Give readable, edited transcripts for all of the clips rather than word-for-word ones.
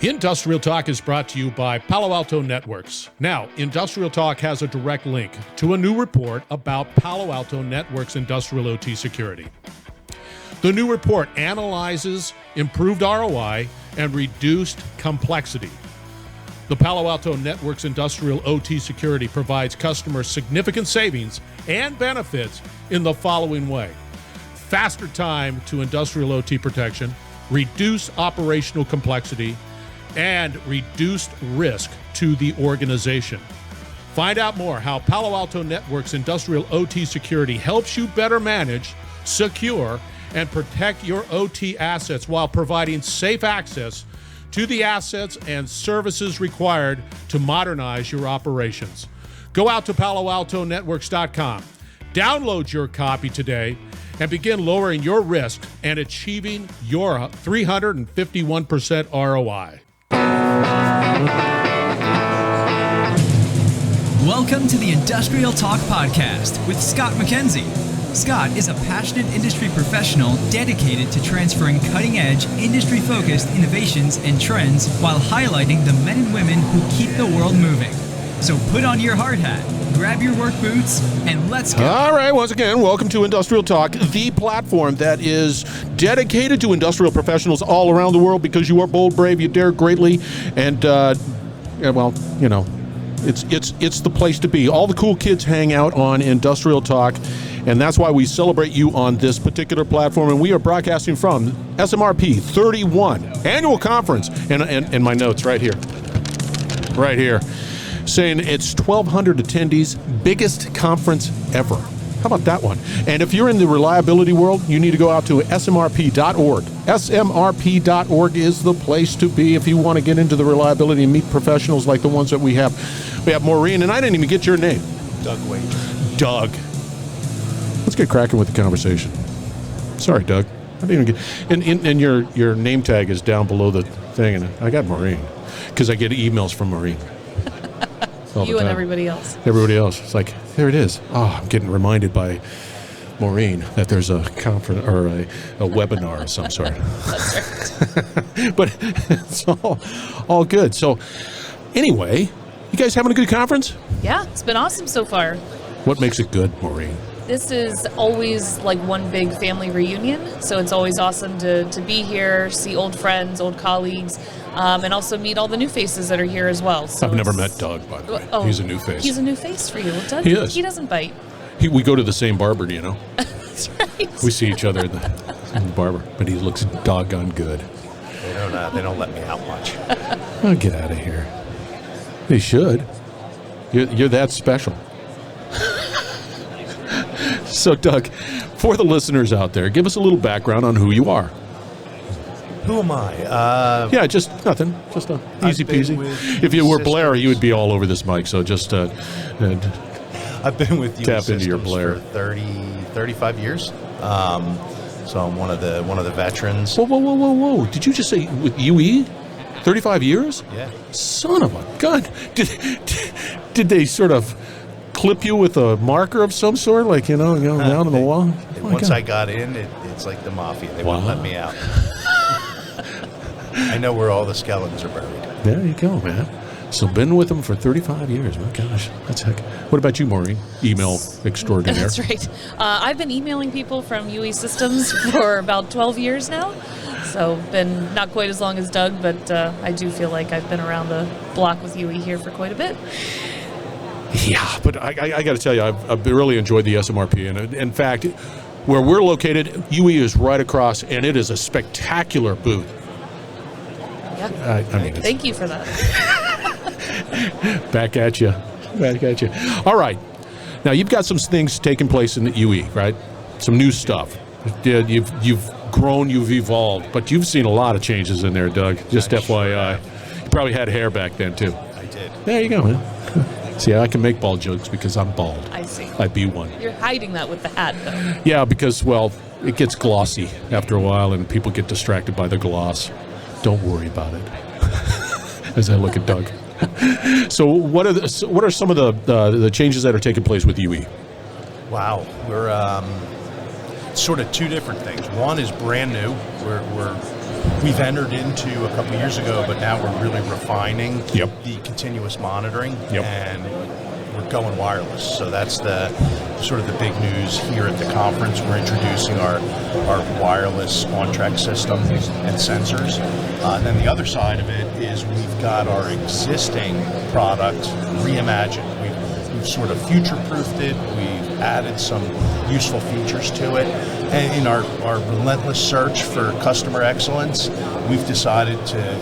Industrial Talk is brought to you by Palo Alto Networks. Now, Industrial Talk has a direct link to a new report about Palo Alto Networks industrial OT security. The new report analyzes improved ROI and reduced complexity. The Palo Alto Networks industrial OT security provides customers significant savings and benefits in the following way: faster time to industrial OT protection, reduced operational complexity, and reduced risk to the organization. Find out more how Palo Alto Networks industrial OT security helps you better manage, secure, and protect your OT assets while providing safe access to the assets and services required to modernize your operations. Go out to paloaltonetworks.com, download your copy today, and begin lowering your risk and achieving your 351% ROI. Welcome to the Industrial Talk Podcast with Scott McKenzie. Scott is a passionate industry professional dedicated to transferring cutting-edge, industry-focused innovations and trends while highlighting the men and women who keep the world moving. So put on your hard hat, grab your work boots, and let's go. All right, once again, welcome to Industrial Talk, the platform that is dedicated to industrial professionals all around the world because you are bold, brave, you dare greatly, and, it's the place to be. All the cool kids hang out on Industrial Talk, and that's why we celebrate you on this particular platform. And we are broadcasting from SMRP 31 Annual Conference, and my notes right here, saying it's 1,200 attendees, biggest conference ever. How about that one? And if you're in the reliability world, you need to go out to smrp.org. smrp.org is the place to be if you want to get into the reliability and meet professionals like the ones that we have. We have Maureen, and I didn't even get your name. Doug Waetjen. Doug. Let's get cracking with the conversation. Sorry, Doug. I didn't even get. And your name tag is down below the thing, and I got Maureen because I get emails from Maureen. You and everybody else. Everybody else. It's like, there it is. Oh, I'm getting reminded by Maureen that there's a conference or a webinar of some sort. That's right. But it's all good. So anyway, you guys having a good conference? Yeah, it's been awesome so far. What makes it good, Maureen? This is always like one big family reunion, so it's always awesome to be here, see old friends, old colleagues, and also meet all the new faces that are here as well. So I've never met Doug, by the way. Oh, he's a new face. He's a new face for you. Doug, he is. He doesn't bite. We go to the same barber, you know. That's right. We see each other in the barber, but he looks doggone good. They don't let me out much. Oh, get out of here. They should. You're that special. So, Doug, for the listeners out there, give us a little background on who you are. Who am I? Yeah, just nothing. Just easy peasy. If you were Blair, you would be all over this mic, so just I've been with UE tap into your Blair. for 35 years. So I'm one of the veterans. Whoa. Did you just say with UE? 35 years? Yeah. Son of a gun. Did they sort of clip you with a marker of some sort, like, down on the wall? Once I got in, it's like the mafia. They won't let me out. I know where all the skeletons are buried. There you go, man. So been with them for 35 years. My gosh, that's heck. What about you, Maureen? Email extraordinaire. That's right. I've been emailing people from UE Systems for about 12 years now. So been not quite as long as Doug, but I do feel like I've been around the block with UE here for quite a bit. Yeah, but I got to tell you, I've really enjoyed the SMRP. And in fact, where we're located, UE is right across, and it is a spectacular booth. Yeah. Thank you for that. Back at you. All right. Now, you've got some things taking place in the UE, right? Some new stuff. You've grown, you've evolved, but you've seen a lot of changes in there, Doug. Just FYI. You probably had hair back then, too. I did. There you go, man. See, I can make bald jokes because I'm bald. I see. I be one. You're hiding that with the hat, though. Yeah, because, well, it gets glossy after a while, and people get distracted by the gloss. Don't worry about it. As I look at Doug. So, what are some of the changes that are taking place with UE? Wow, we're sort of two different things. One is brand new. We're we've entered into a couple of years ago, but now we're really refining Yep. the continuous monitoring, Yep. and we're going wireless. So that's the sort of the big news here at the conference. We're introducing our wireless on-track system and sensors. And then the other side of it is we've got our existing product reimagined. We've sort of future-proofed it. We've added some useful features to it. And in our relentless search for customer excellence, we've decided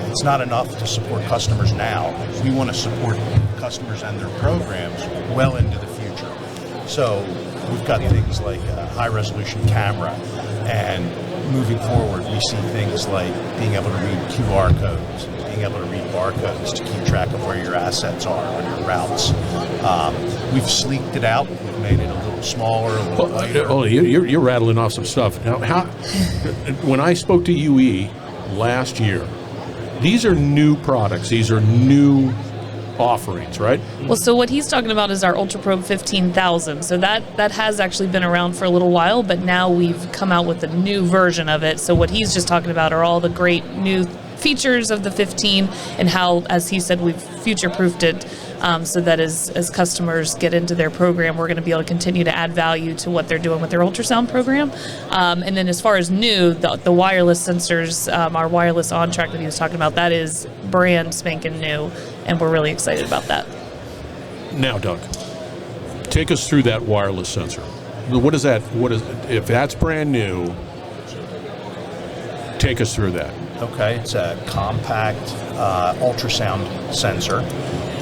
it's not enough to support customers now. We want to support customers and their programs well into the future. So we've got things like a high-resolution camera, and moving forward, we see things like being able to read QR codes, being able to read barcodes to keep track of where your assets are on your routes. We've sleeked it out. We've made it a little smaller, a little lighter. Oh, you're rattling off some stuff. Now, when I spoke to UE last year, these are new products. These are new offerings, right? Well, so what he's talking about is our UltraProbe 15,000. So that has actually been around for a little while, but now we've come out with a new version of it. So what he's just talking about are all the great new features of the 15 and how, as he said, we've future-proofed it so that as customers get into their program, we're going to be able to continue to add value to what they're doing with their ultrasound program. And then as far as new, the wireless sensors, our wireless on-track that he was talking about, that is brand spanking new, and we're really excited about that. Now, Doug, take us through that wireless sensor. What is that? If that's brand new, take us through that. Okay, it's a compact ultrasound sensor.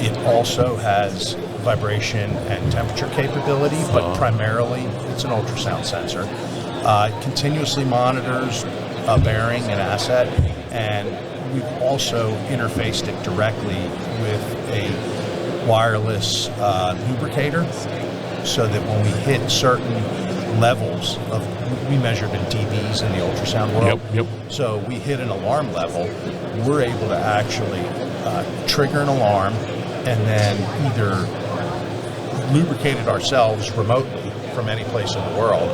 It also has vibration and temperature capability, but primarily it's an ultrasound sensor. It continuously monitors a bearing and asset, and we've also interfaced it directly with a wireless lubricator, so that when we hit certain levels we measured in dBs in the ultrasound world. Yep. So we hit an alarm level, we're able to actually trigger an alarm and then either lubricate it ourselves remotely from any place in the world,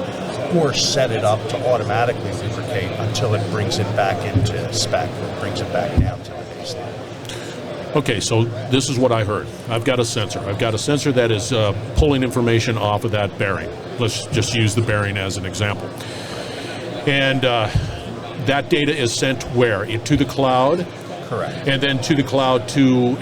or set it up to automatically lubricate until it brings it back into spec, or brings it back down to the baseline. Okay, so this is what I heard. I've got a sensor. I've got a sensor that is pulling information off of that bearing. Let's just use the bearing as an example. And that data is sent where? To the cloud? Correct. And then to the cloud to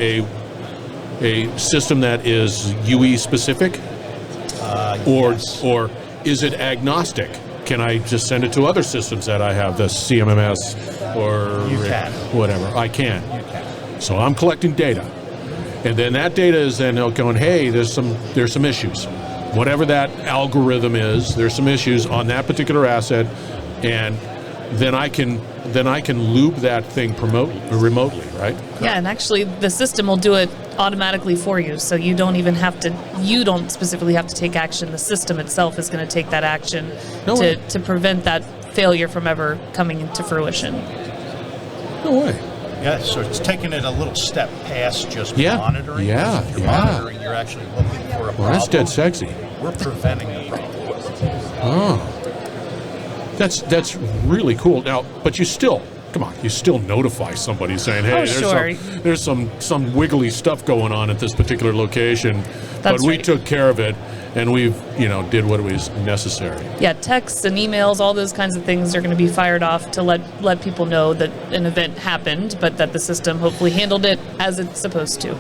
a system that is UE specific? Yes. Or is it agnostic? Can I just send it to other systems that I have, the CMMS or You can. whatever? I can. You can. So I'm collecting data, and then that data is then going, hey, there's some issues. Whatever that algorithm is, there's some issues on that particular asset, and then I can loop that thing remotely, right? Yeah, and actually the system will do it automatically for you, so you don't specifically have to take action. The system itself is going to take that action to prevent that failure from ever coming into fruition. No way. Yeah, so it's taking it a little step past just Yeah. monitoring. Yeah, If you're yeah. monitoring, you're actually looking for a problem. Well, that's dead sexy. We're preventing the problem. Oh, that's really cool. Now, but you still notify somebody saying, hey, there's some wiggly stuff going on at this particular location, but we took care of it, and we've did what was necessary. Yeah, texts and emails, all those kinds of things are going to be fired off to let people know that an event happened, but that the system hopefully handled it as it's supposed to.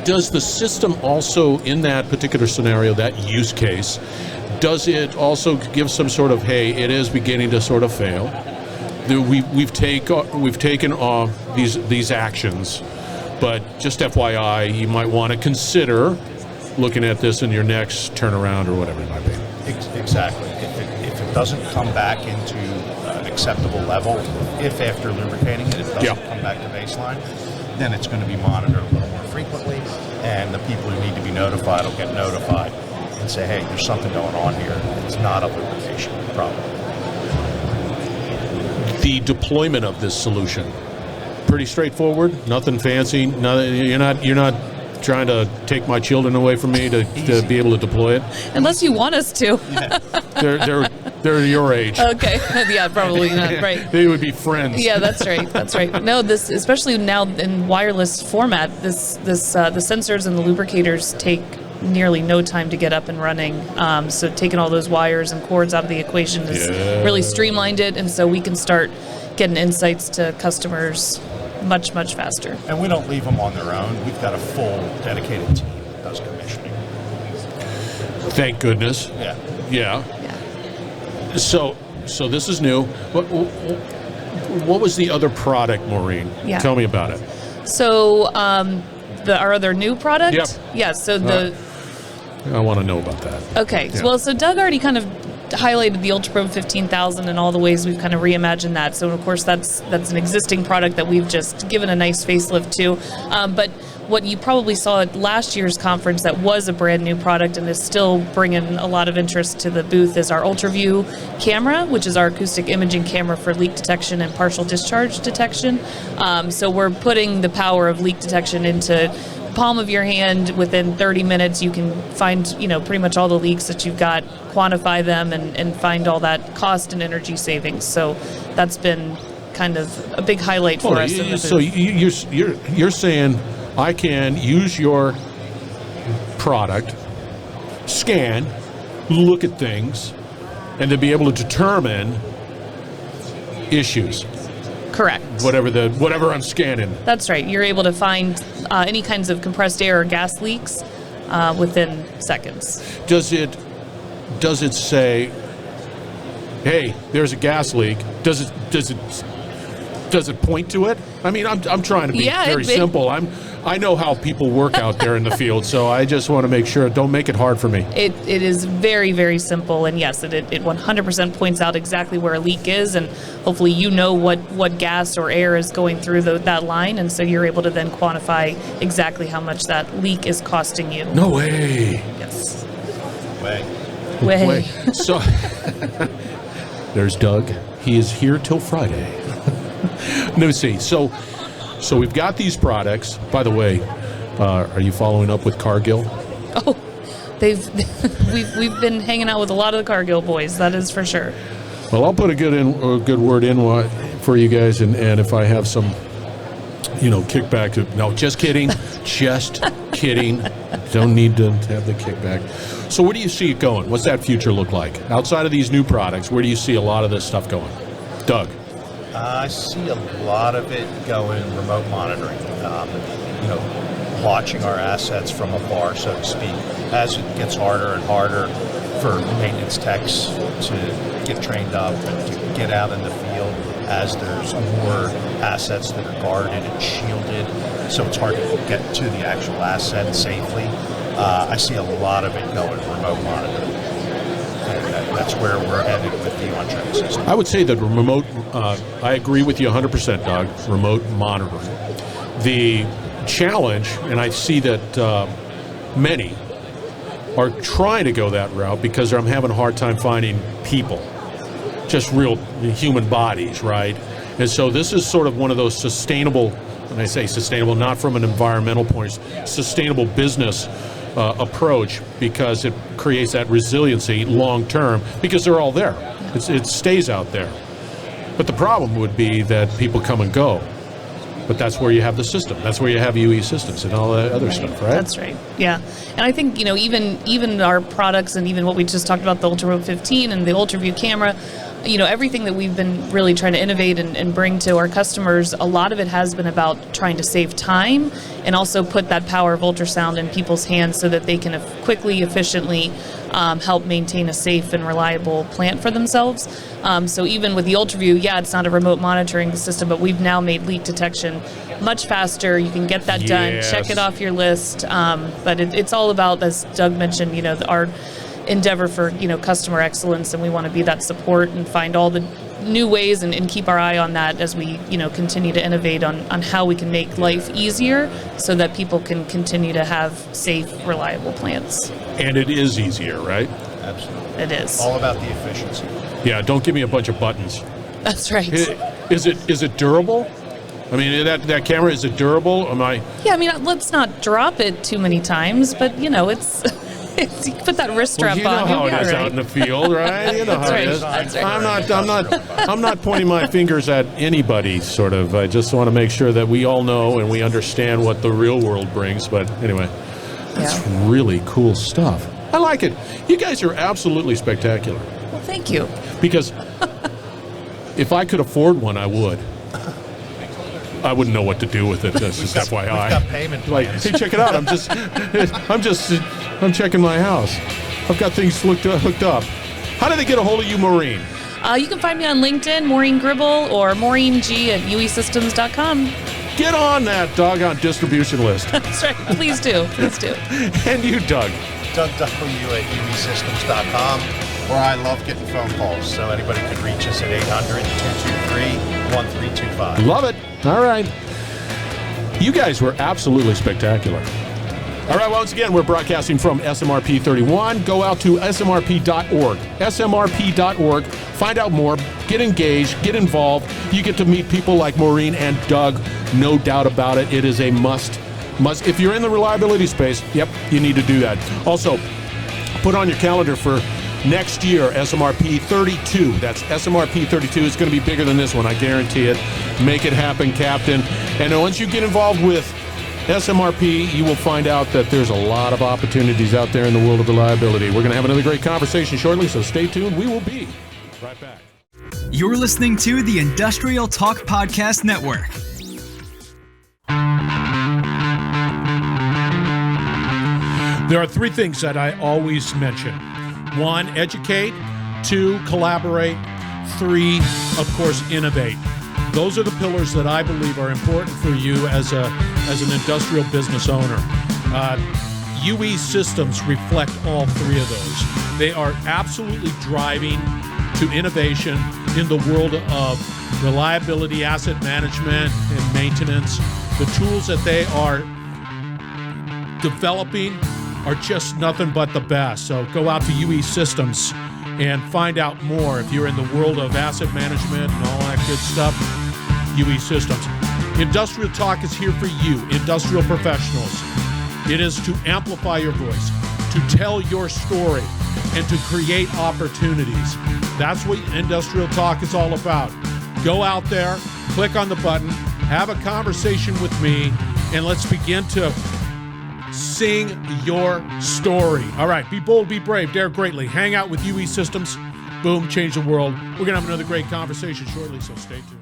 Does the system also, in that particular scenario, that use case, does it also give some sort of, hey, it is beginning to sort of fail? We've taken these actions, but just FYI, you might want to consider looking at this in your next turnaround or whatever it might be. Exactly. If it doesn't come back into an acceptable level, if after lubricating it doesn't come back to baseline, then it's going to be monitored a little more frequently, and the people who need to be notified will get notified and say, hey, there's something going on here. It's not a lubrication problem. The deployment of this solution, pretty straightforward, nothing fancy. You're not trying to take my children away from me to be able to deploy it. Unless you want us to. They're They're your age. Okay. Yeah, probably not. Right. They would be friends. Yeah, that's right. That's right. No, this, especially now in wireless format, the sensors and the lubricators take nearly no time to get up and running. So taking all those wires and cords out of the equation has really streamlined it, and so we can start getting insights to customers much, much faster. And we don't leave them on their own. We've got a full dedicated team that does commissioning. Thank goodness. Yeah. Yeah. So this is new. What was the other product, Maureen? Yeah. Tell me about it. So our other new product? Yep. Yeah, so I want to know about that. Okay. Yeah. Well, so Doug already kind of highlighted the UltraProbe 15,000 and all the ways we've kind of reimagined that. So, of course, that's an existing product that we've just given a nice facelift to. But what you probably saw at last year's conference that was a brand new product and is still bringing a lot of interest to the booth is our UltraView camera, which is our acoustic imaging camera for leak detection and partial discharge detection. So we're putting the power of leak detection into palm of your hand. Within 30 minutes you can find pretty much all the leaks that you've got, quantify them, and find all that cost and energy savings. So that's been kind of a big highlight for us in the booth. So you're saying I can use your product, scan, look at things, and then be able to determine issues. Correct. Whatever I'm scanning. That's right. You're able to find any kinds of compressed air or gas leaks within seconds. Does it say, hey, there's a gas leak? Does it point to it? I mean, I'm trying to be very simple. I know how people work out there in the field, so I just want to make sure, don't make it hard for me. It is very, very simple, and yes, it 100% points out exactly where a leak is, and hopefully you know what gas or air is going through that line, and so you're able to then quantify exactly how much that leak is costing you. No way. Yes. Way. So, there's Doug. He is here till Friday. No, see, so we've got these products. By the way, are you following up with Cargill? Oh, we've been hanging out with a lot of the Cargill boys. That is for sure. Well, I'll put a good word in for you guys, and if I have some, kickback. No, just kidding. Just kidding. Don't need to have the kickback. So where do you see it going? What's that future look like? Outside of these new products, where do you see a lot of this stuff going? Doug? I see a lot of it going remote monitoring, watching our assets from afar, so to speak, as it gets harder and harder for maintenance techs to get trained up and to get out in the field, as there's more assets that are guarded and shielded, so it's hard to get to the actual asset safely. I see a lot of it going remote monitoring. And that's where we're headed with the on-track system. I would say that remote, I agree with you 100%, Doug, remote monitoring. The challenge, and I see that many are trying to go that route because I'm having a hard time finding people, just real human bodies, right? And so this is sort of one of those sustainable, when I say sustainable, not from an environmental point, sustainable business approach, because it creates that resiliency long term, because they're all there. It stays out there. But the problem would be that people come and go. But that's where you have the system. That's where you have UE systems and all that other stuff, right? That's right. Yeah. And I think, even our products and even what we just talked about, the UltraProbe 15 and the UltraView camera, everything that we've been really trying to innovate and bring to our customers, a lot of it has been about trying to save time and also put that power of ultrasound in people's hands so that they can quickly, efficiently help maintain a safe and reliable plant for themselves. So even with the UltraView, it's not a remote monitoring system, but we've now made leak detection much faster. You can get that done, check it off your list. But it's all about, as Doug mentioned, our endeavor for customer excellence, and we want to be that support and find all the new ways and keep our eye on that as we continue to innovate on how we can make life easier so that people can continue to have safe, reliable plants. And it is easier, right? Absolutely. It is. All about the efficiency. Yeah, don't give me a bunch of buttons. That's right. Is it durable? I mean, that camera, is it durable? Yeah, I mean, let's not drop it too many times, but it's You can put that wrist strap You know on. how You'll it be is all out right. in the field, right? You know how it is. That's right. I'm not pointing my fingers at anybody, sort of. I just want to make sure that we all know and we understand what the real world brings. But anyway, that's really cool stuff. I like it. You guys are absolutely spectacular. Well, thank you. Because if I could afford one, I would. I wouldn't know what to do with it. That's just FYI. We've got payment Like, plans. hey, check it out. I'm checking my house. I've got things hooked up. How do they get a hold of you, Maureen? You can find me on LinkedIn, Maureen Gribble, or MaureenG@uesystems.com. Get on that doggone distribution list. That's right. Please do. Please do. And you, Doug. Doug W at uesystems.com, where I love getting phone calls, so anybody can reach us at 800-223-1325. Love it. All right. You guys were absolutely spectacular. All right, once again, we're broadcasting from SMRP 31. Go out to smrp.org. smrp.org. Find out more. Get engaged. Get involved. You get to meet people like Maureen and Doug. No doubt about it. It is a must. If you're in the reliability space, yep, you need to do that. Also, put on your calendar for next year, SMRP 32. That's SMRP 32. It's going to be bigger than this one, I guarantee it. Make it happen, Captain. And once you get involved with SMRP, you will find out that there's a lot of opportunities out there in the world of reliability. We're going to have another great conversation shortly, so stay tuned. We will be right back. You're listening to the Industrial Talk Podcast Network. There are three things that I always mention. 1, educate. 2, collaborate. 3, of course, innovate. Those are the pillars that I believe are important for you as an industrial business owner. UE systems reflect all three of those. They are absolutely driving to innovation in the world of reliability, asset management, and maintenance. The tools that they are developing are just nothing but the best. So go out to UE Systems and find out more. If you're in the world of asset management and all that good stuff, UE Systems. Industrial Talk is here for you, industrial professionals. It is to amplify your voice, to tell your story, and to create opportunities. That's what Industrial Talk is all about. Go out there, click on the button, have a conversation with me, and let's begin to sing your story. All right, be bold, be brave, dare greatly. Hang out with UE Systems. Boom, change the world. We're going to have another great conversation shortly, so stay tuned.